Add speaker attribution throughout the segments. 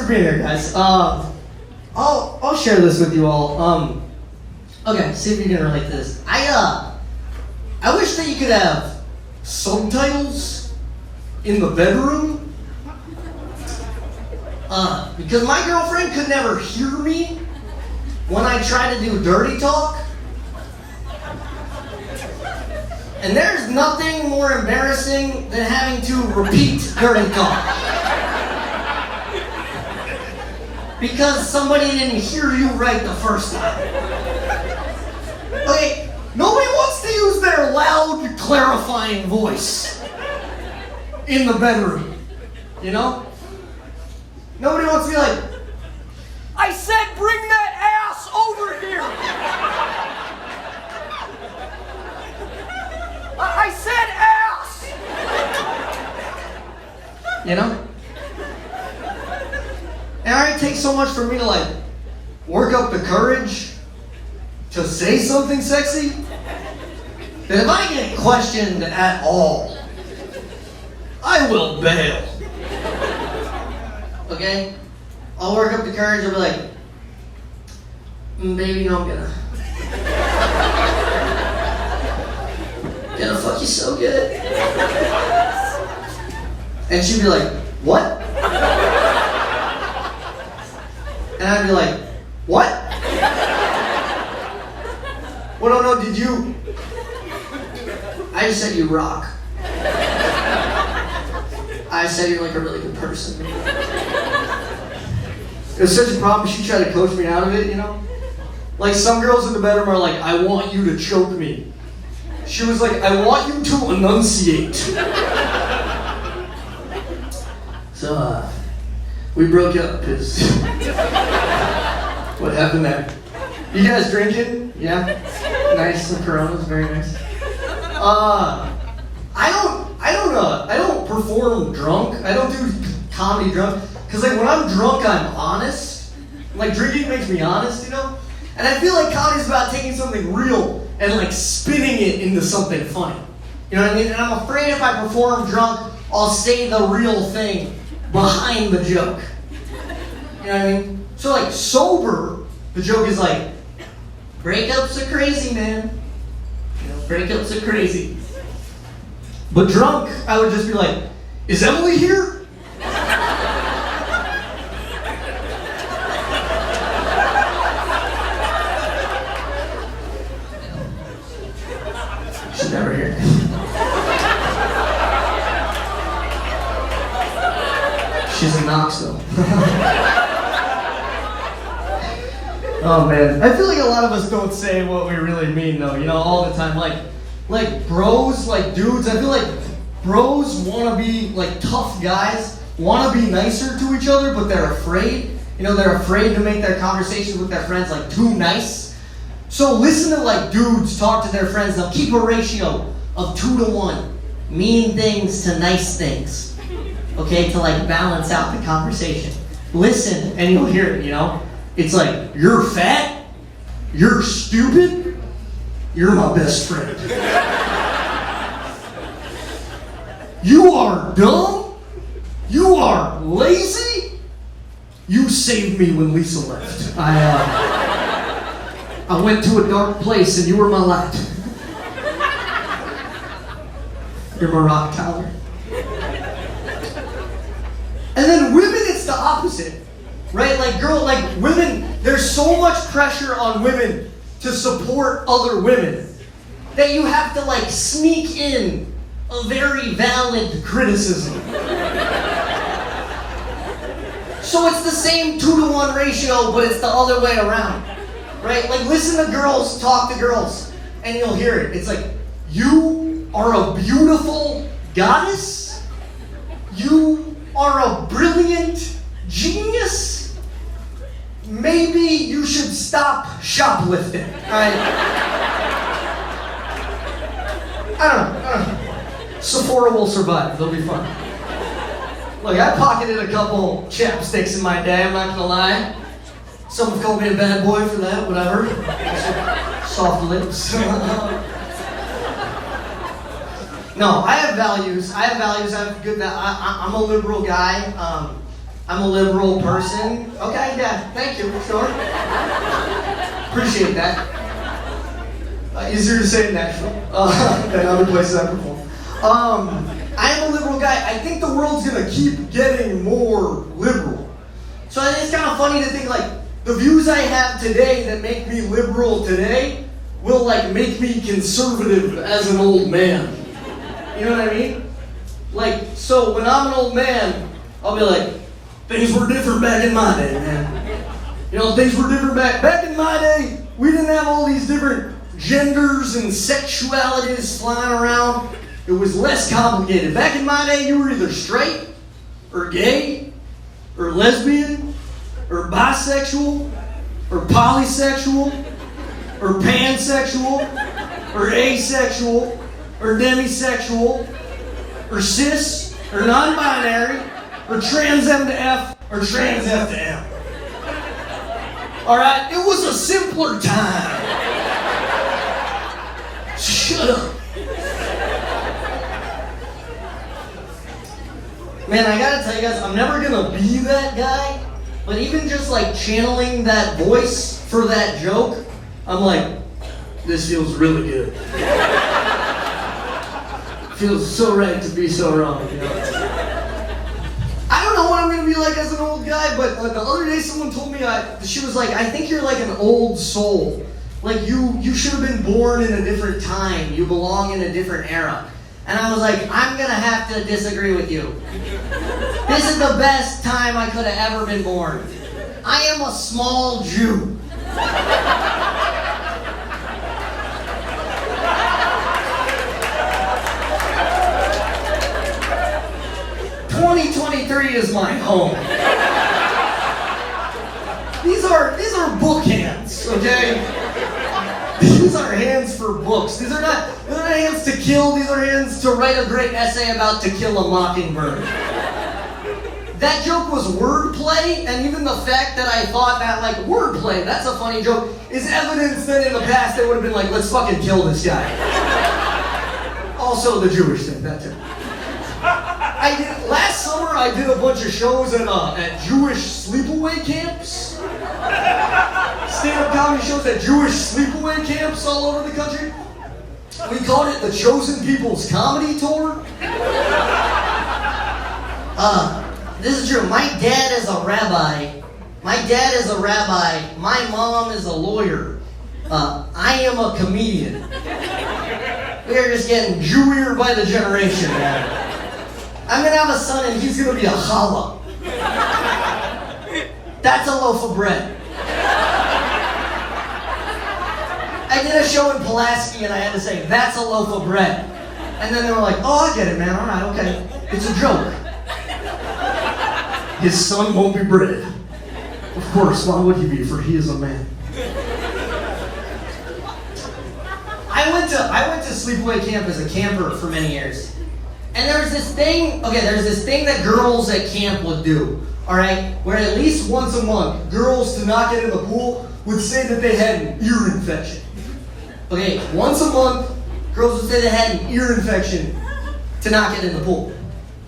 Speaker 1: for being here, guys. I'll share this with you all. Okay, see if you can relate to this. I wish that you could have subtitles in the bedroom. Because my girlfriend could never hear me when I try to do dirty talk. And there's nothing more embarrassing than having to repeat dirty talk. Because somebody didn't hear you right the first time. Okay, nobody wants to use their loud, clarifying voice in the bedroom. You know? Nobody wants to be like, I said bring that ass over here! I said ass! You know? And it takes so much for me to like work up the courage to say something sexy that if I get questioned at all, I will bail. Okay? I'll work up the courage, I'll be like, baby, you know I'm gonna fuck you so good. And she'd be like, what? And I'd be like, what? Well, no, did you? I just said you rock. I said you're like a really good person. It was such a problem, she tried to coach me out of it, you know? Like some girls in the bedroom are like, I want you to choke me. She was like, I want you to enunciate. So, we broke up because what happened there? You guys drinking? Yeah? Nice, some Coronas, very nice. I don't perform drunk. I don't do comedy drunk. Because like when I'm drunk, I'm honest. Like drinking makes me honest, you know? And I feel like comedy's about taking something real and like spinning it into something funny. You know what I mean? And I'm afraid if I perform drunk, I'll say the real thing behind the joke. You know what I mean? So like sober, the joke is like, breakups are crazy, man. You know, breakups are crazy. But drunk, I would just be like, is Emily here? She's never here. She's in Knoxville. Oh man, I feel like a lot of us don't say what we really mean though, you know, all the time. Like bros, like dudes, I feel like bros want to be like tough guys, want to be nicer to each other, but they're afraid. You know, they're afraid to make their conversations with their friends like too nice. So listen to like dudes talk to their friends. They'll keep a ratio of 2-to-1. Mean things to nice things. Okay, to like balance out the conversation. Listen and you'll hear it, you know? It's like, you're fat, you're stupid, you're my best friend. You are dumb, you are lazy, you saved me when Lisa left. I went to a dark place and you were my light. You're my rock tower. And then women, it's the opposite. Right? Like women, there's so much pressure on women to support other women that you have to like sneak in a very valid criticism. So it's the same 2-to-1 ratio, but it's the other way around. Right? Like listen to girls talk to girls and you'll hear it. It's like, you are a beautiful goddess. You are a brilliant genius. Maybe you should stop shoplifting. I don't know. Sephora will survive. They'll be fine. Look, I pocketed a couple chapsticks in my day, I'm not gonna lie. Some have called me a bad boy for that, whatever. Soft lips. No, I have values. I have good. I'm a liberal guy. I'm a liberal person. Okay, yeah, thank you, sure. Appreciate that. Easier to say in Nashville than other places I perform. I am a liberal guy. I think the world's gonna keep getting more liberal. So it's kind of funny to think like the views I have today that make me liberal today will like make me conservative as an old man. You know what I mean? Like, so when I'm an old man, I'll be like, things were different back in my day, man. You know, things were different back in my day. We didn't have all these different genders and sexualities flying around. It was less complicated. Back in my day, you were either straight, or gay, or lesbian, or bisexual, or polysexual, or pansexual, or asexual, or demisexual, or cis, or non-binary, or trans M to F, or trans F to M. Alright? It was a simpler time. Shut up. Man, I gotta tell you guys, I'm never gonna be that guy, but even just like channeling that voice for that joke, I'm like, this feels really good. Feels so right to be so wrong, you know? I don't know what I'm gonna be like as an old guy, but the other day someone told me, she was like, I think you're like an old soul. Like you should have been born in a different time. You belong in a different era. And I was like, I'm gonna have to disagree with you. This is the best time I could have ever been born. I am a small Jew. 2023 is my home. These are book hands, okay? These are hands for books. They're not hands to kill. These are hands to write a great essay about To Kill a Mockingbird. That joke was wordplay, and even the fact that I thought that, like, wordplay, that's a funny joke, is evidence that in the past they would have been like, let's fucking kill this guy. Also the Jewish thing, that too. Last summer I did a bunch of shows at Jewish sleepaway camps. Stand-up comedy shows at Jewish sleepaway camps all over the country. We called it the Chosen People's Comedy Tour. This is true. My dad is a rabbi. My mom is a lawyer. I am a comedian. We are just getting Jewier by the generation, man. I'm gonna have a son and he's gonna be a challah. That's a loaf of bread. I did a show in Pulaski and I had to say, that's a loaf of bread. And then they were like, oh, I get it, man. All right, okay. It's a joke. His son won't be bread. Of course, why would he be? For he is a man. I went to sleepaway camp as a camper for many years. And there's this thing that girls at camp would do, all right? Where at least once a month, girls to not get in the pool would say that they had an ear infection. Okay, once a month, girls would say they had an ear infection to not get in the pool.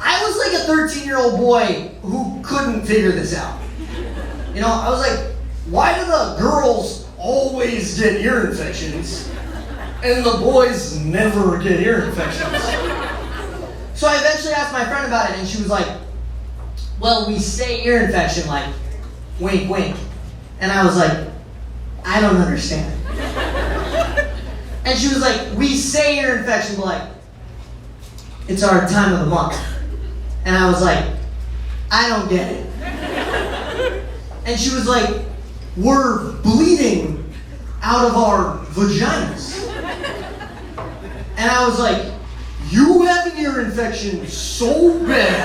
Speaker 1: I was like a 13-year-old boy who couldn't figure this out. You know, I was like, why do the girls always get ear infections and the boys never get ear infections? So I eventually asked my friend about it and she was like, well, we say ear infection like, wink, wink. And I was like, I don't understand. And she was like, we say ear infection, but like, it's our time of the month. And I was like, I don't get it. And she was like, we're bleeding out of our vaginas. And I was like, you have an ear infection so bad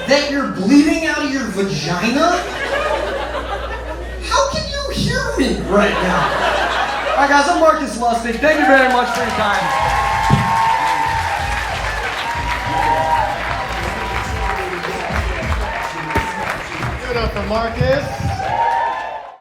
Speaker 1: that you're bleeding out of your vagina? How can you hear me right now? Alright guys, I'm Marcus Lustig. Thank you very much for your time.
Speaker 2: it up for Marcus.